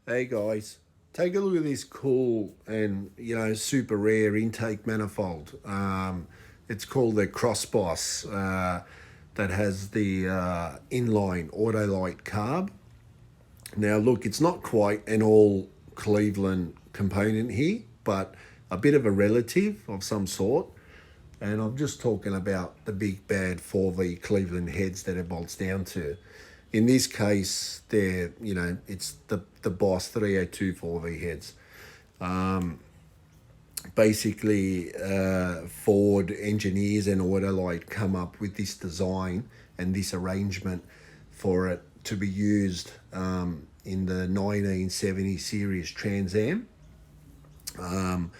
Hey guys, take a look at this cool and super rare intake manifold. It's called the Crossboss. That has the inline Autolite carb. Now look, it's not quite an all Cleveland component here, but a bit of a relative of some sort. And I'm just talking about the big bad 4V Cleveland heads that it bolts down to. In this case, it's the Boss 302 4V heads. Basically, Ford engineers and Autolite come up with this design and this arrangement for it to be used in the 1970 series Trans Am. And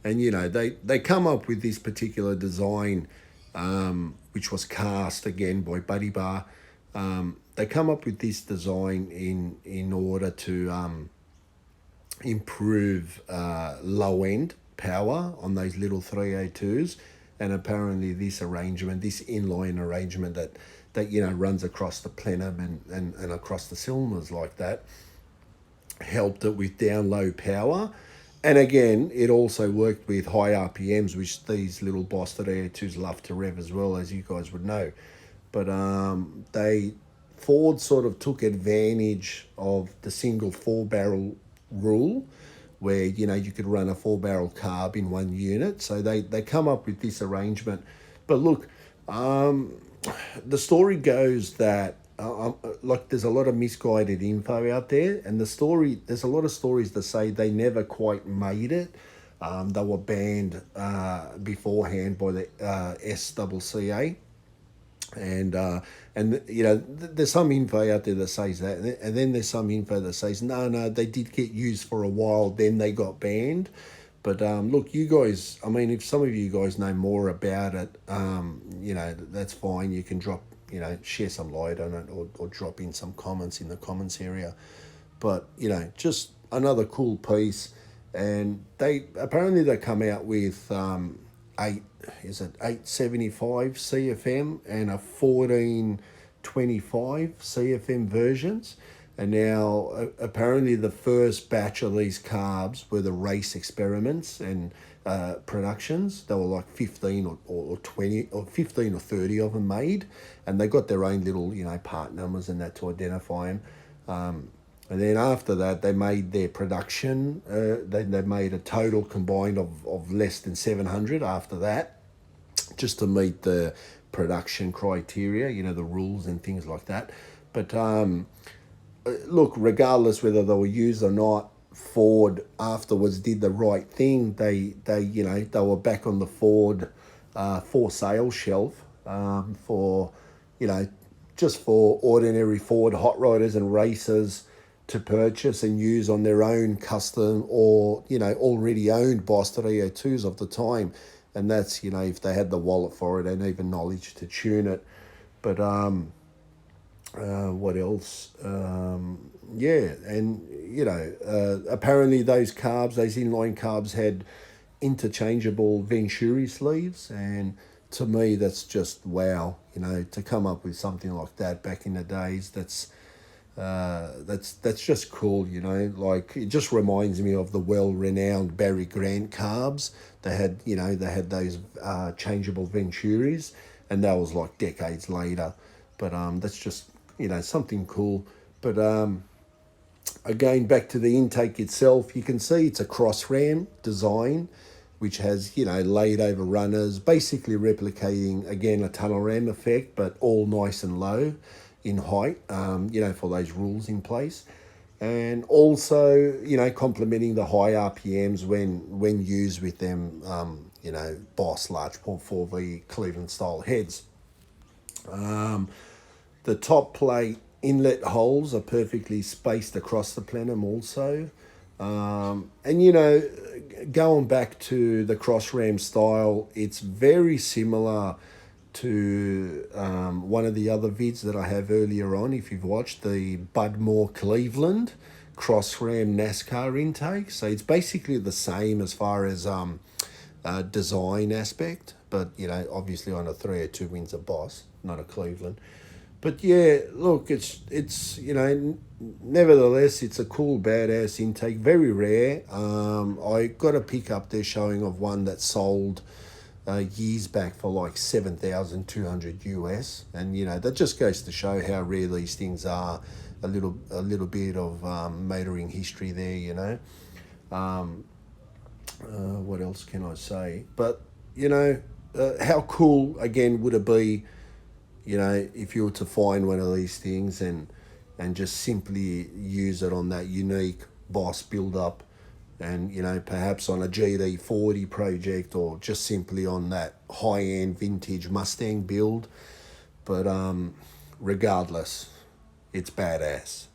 they come up with this particular design, which was cast again by Buddy Bar. They come up with this design in order to improve low end power on those little 302s, and apparently this arrangement, this inline arrangement that runs across the plenum and across the cylinders like that, helped it with down low power. And again, it also worked with high RPMs, which these little Boss 302s love to rev as well, as you guys would know. But Ford sort of took advantage of the single 4 barrel rule, where you could run a 4 barrel carb in one unit. So they come up with this arrangement. But look, the story goes that like there's a lot of misguided info out there, and there's a lot of stories that say they never quite made it. They were banned beforehand by the SCCA, and there's some info out there that says that, and then there's some info that says no, they did get used for a while, then they got banned. But look, you guys, I mean, if some of you guys know more about it, that's fine. You can drop, share some light on it, or drop in some comments in the comments area. But just another cool piece. And they come out with 875 CFM and a 1425 CFM versions. And now, apparently, the first batch of these carbs were the race experiments and productions. They were like 15 or 20 or 15 or 30 of them made, and they got their own little part numbers and that to identify them. And then after that, they made their production. They made a total combined of less than 700 after that, just to meet the production criteria, the rules and things like that. But look, regardless whether they were used or not, Ford afterwards did the right thing. They were back on the Ford for sale shelf, for just for ordinary Ford hot rodders and racers to purchase and use on their own custom or already owned Boss 302s of the time. And that's if they had the wallet for it and even knowledge to tune it. But what else? Yeah, and apparently those inline carbs had interchangeable Venturi sleeves, and to me that's just wow. To come up with something like that back in the days, that's just cool. Like it just reminds me of the well-renowned Barry Grant carbs. They had those changeable Venturis, and that was like decades later. But that's just something cool. But again, back to the intake itself, you can see it's a cross ram design, which has laid over runners, basically replicating again a tunnel ram effect, but all nice and low in height. For those rules in place. And also, complementing the high RPMs when used with them, Boss large port 4V Cleveland style heads. The top plate inlet holes are perfectly spaced across the plenum also. And going back to the cross ram style, it's very similar to one of the other vids that I have earlier on. If you've watched the Budmore Cleveland cross ram NASCAR intake, so it's basically the same as far as design aspect, but obviously on a 302 wins a Boss, not a Cleveland. But yeah, look, it's nevertheless, it's a cool badass intake, very rare. I got a pick up there showing of one that sold years back for like 7,200 US, and that just goes to show how rare these things are. A little bit of motoring history there, what else can I say? But how cool again would it be, if you were to find one of these things and just simply use it on that unique boss build up, and perhaps on a GD40 project, or just simply on that high end vintage Mustang build. But regardless, it's badass.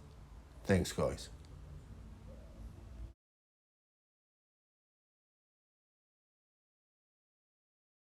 Thanks, guys.